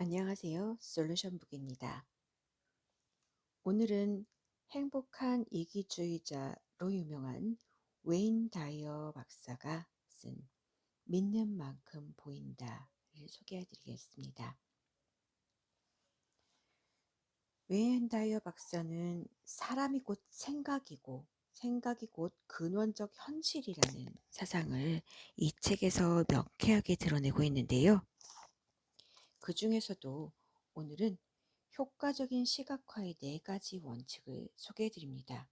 안녕하세요. 솔루션북입니다. 오늘은 행복한 이기주의자로 유명한 웨인 다이어 박사가 쓴 믿는 만큼 보인다를 소개해 드리겠습니다. 웨인 다이어 박사는 사람이 곧 생각이고 생각이 곧 근원적 현실이라는 사상을 이 책에서 명쾌하게 드러내고 있는데요. 그 중에서도 오늘은 효과적인 시각화의 4가지 원칙을 소개해 드립니다.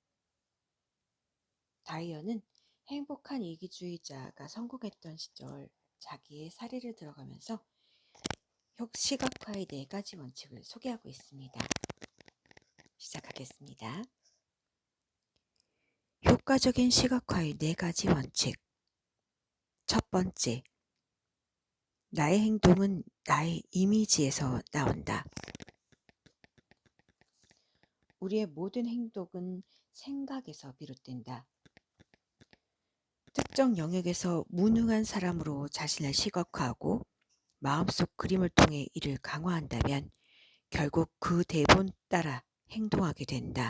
다이어는 행복한 이기주의자가 성공했던 시절 자기의 사례를 들어가면서 시각화의 4가지 원칙을 소개하고 있습니다. 시작하겠습니다. 효과적인 시각화의 4가지 원칙. 첫 번째, 나의 행동은 나의 이미지에서 나온다. 우리의 모든 행동은 생각에서 비롯된다. 특정 영역에서 무능한 사람으로 자신을 시각화하고 마음속 그림을 통해 이를 강화한다면 결국 그 대본 따라 행동하게 된다.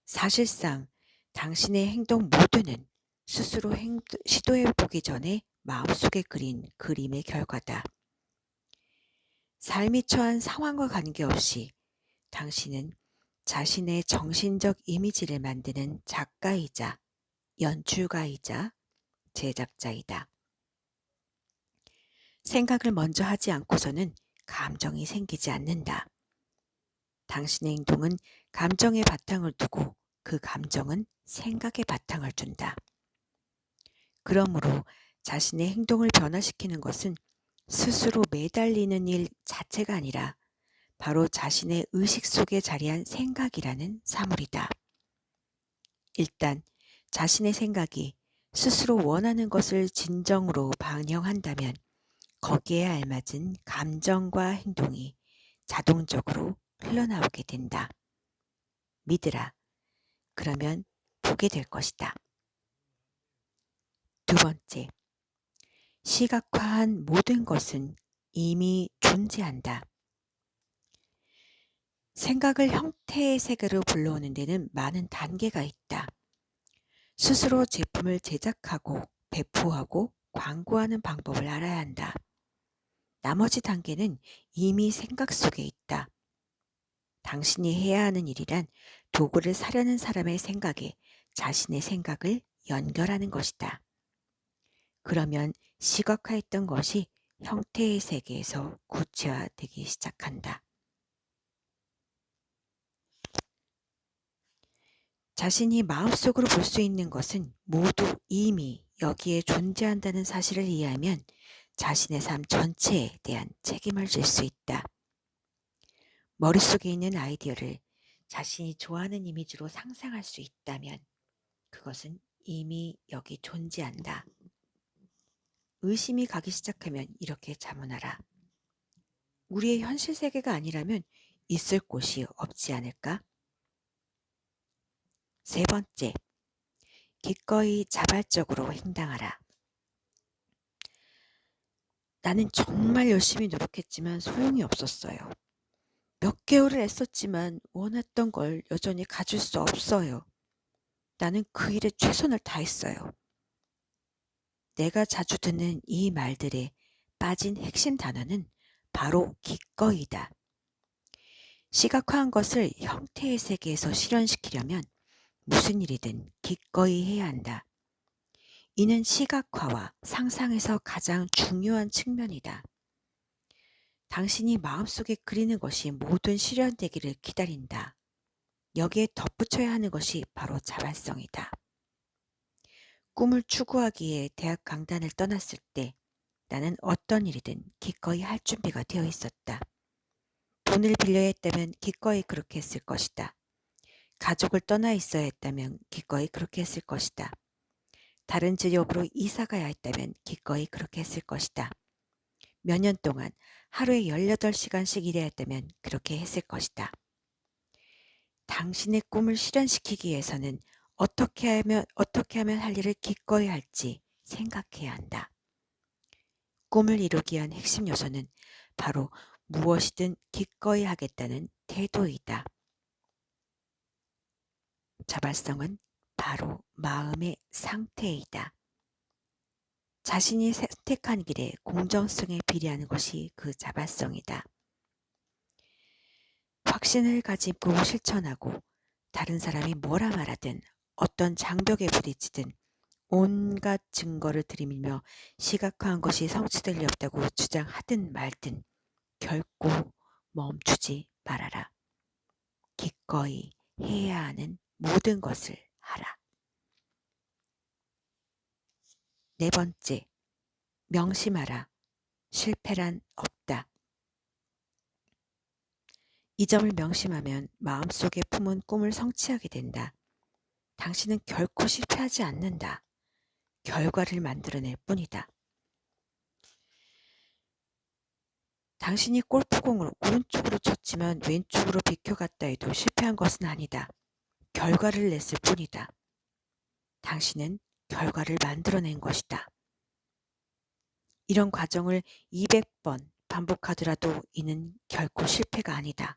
사실상 당신의 행동 모두는 스스로 시도해 보기 전에 마음속에 그린 그림의 결과다. 삶이 처한 상황과 관계없이 당신은 자신의 정신적 이미지를 만드는 작가이자 연출가이자 제작자이다. 생각을 먼저 하지 않고서는 감정이 생기지 않는다. 당신의 행동은 감정의 바탕을 두고 그 감정은 생각의 바탕을 둔다. 그러므로 자신의 행동을 변화시키는 것은 스스로 매달리는 일 자체가 아니라 바로 자신의 의식 속에 자리한 생각이라는 사물이다. 일단 자신의 생각이 스스로 원하는 것을 진정으로 반영한다면 거기에 알맞은 감정과 행동이 자동적으로 흘러나오게 된다. 믿으라. 그러면 보게 될 것이다. 두 번째, 시각화한 모든 것은 이미 존재한다. 생각을 형태의 세계로 불러오는 데는 많은 단계가 있다. 스스로 제품을 제작하고 배포하고 광고하는 방법을 알아야 한다. 나머지 단계는 이미 생각 속에 있다. 당신이 해야 하는 일이란 도구를 사려는 사람의 생각에 자신의 생각을 연결하는 것이다. 그러면 시각화했던 것이 형태의 세계에서 구체화되기 시작한다. 자신이 마음속으로 볼 수 있는 것은 모두 이미 여기에 존재한다는 사실을 이해하면 자신의 삶 전체에 대한 책임을 질 수 있다. 머릿속에 있는 아이디어를 자신이 좋아하는 이미지로 상상할 수 있다면 그것은 이미 여기 존재한다. 의심이 가기 시작하면 이렇게 자문하라. 우리의 현실 세계가 아니라면 있을 곳이 없지 않을까? 세 번째, 기꺼이 자발적으로 행동하라. 나는 정말 열심히 노력했지만 소용이 없었어요. 몇 개월을 애썼지만 원했던 걸 여전히 가질 수 없어요. 나는 그 일에 최선을 다했어요. 내가 자주 듣는 이 말들에 빠진 핵심 단어는 바로 기꺼이다. 시각화한 것을 형태의 세계에서 실현시키려면 무슨 일이든 기꺼이 해야 한다. 이는 시각화와 상상에서 가장 중요한 측면이다. 당신이 마음속에 그리는 것이 모든 실현되기를 기다린다. 여기에 덧붙여야 하는 것이 바로 자발성이다. 꿈을 추구하기에 대학 강단을 떠났을 때 나는 어떤 일이든 기꺼이 할 준비가 되어 있었다. 돈을 빌려야 했다면 기꺼이 그렇게 했을 것이다. 가족을 떠나 있어야 했다면 기꺼이 그렇게 했을 것이다. 다른 지역으로 이사 가야 했다면 기꺼이 그렇게 했을 것이다. 몇 년 동안 하루에 18시간씩 일해야 했다면 그렇게 했을 것이다. 당신의 꿈을 실현시키기 위해서는 어떻게 하면 할 일을 기꺼이 할지 생각해야 한다. 꿈을 이루기 위한 핵심 요소는 바로 무엇이든 기꺼이 하겠다는 태도이다. 자발성은 바로 마음의 상태이다. 자신이 선택한 길에 공정성에 비례하는 것이 그 자발성이다. 확신을 가지고 실천하고 다른 사람이 뭐라 말하든 어떤 장벽에 부딪히든 온갖 증거를 들이밀며 시각화한 것이 성취될 리 없다고 주장하든 말든 결코 멈추지 말아라. 기꺼이 해야 하는 모든 것을 하라. 네 번째, 명심하라. 실패란 없다. 이 점을 명심하면 마음속에 품은 꿈을 성취하게 된다. 당신은 결코 실패하지 않는다. 결과를 만들어낼 뿐이다. 당신이 골프공을 오른쪽으로 쳤지만 왼쪽으로 비켜갔다 해도 실패한 것은 아니다. 결과를 냈을 뿐이다. 당신은 결과를 만들어낸 것이다. 이런 과정을 200번 반복하더라도 이는 결코 실패가 아니다.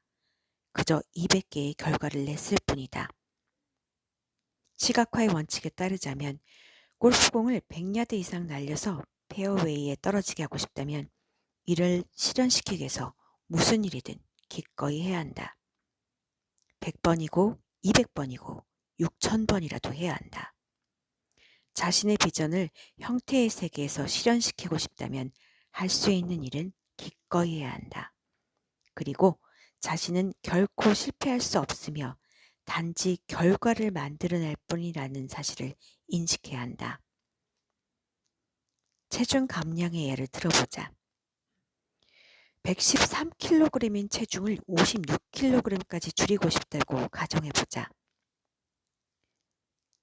그저 200개의 결과를 냈을 뿐이다. 시각화의 원칙에 따르자면 골프공을 100야드 이상 날려서 페어웨이에 떨어지게 하고 싶다면 이를 실현시키기 위해서 무슨 일이든 기꺼이 해야 한다. 100번이고 200번이고 6000번이라도 해야 한다. 자신의 비전을 형태의 세계에서 실현시키고 싶다면 할 수 있는 일은 기꺼이 해야 한다. 그리고 자신은 결코 실패할 수 없으며 단지 결과를 만들어낼 뿐이라는 사실을 인식해야 한다. 체중 감량의 예를 들어보자. 113kg인 체중을 56kg까지 줄이고 싶다고 가정해보자.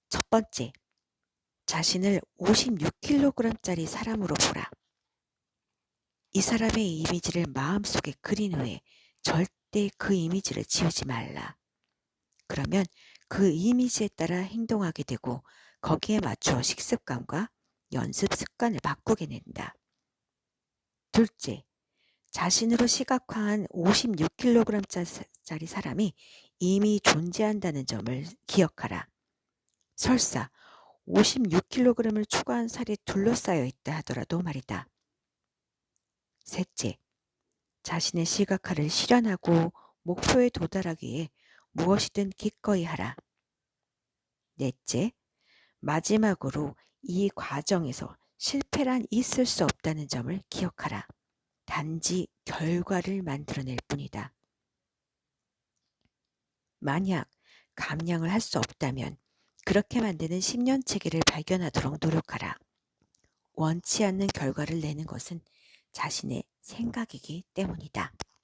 첫 번째, 자신을 56kg짜리 사람으로 보라. 이 사람의 이미지를 마음속에 그린 후에 절대 그 이미지를 지우지 말라. 그러면 그 이미지에 따라 행동하게 되고 거기에 맞춰 식습관과 연습 습관을 바꾸게 된다. 둘째, 자신으로 시각화한 56kg짜리 사람이 이미 존재한다는 점을 기억하라. 설사 56kg을 추가한 살이 둘러싸여 있다 하더라도 말이다. 셋째, 자신의 시각화를 실현하고 목표에 도달하기 위해 무엇이든 기꺼이 하라. 넷째, 마지막으로 이 과정에서 실패란 있을 수 없다는 점을 기억하라. 단지 결과를 만들어낼 뿐이다. 만약 감량을 할 수 없다면 그렇게 만드는 10년 체계를 발견하도록 노력하라. 원치 않는 결과를 내는 것은 자신의 생각이기 때문이다.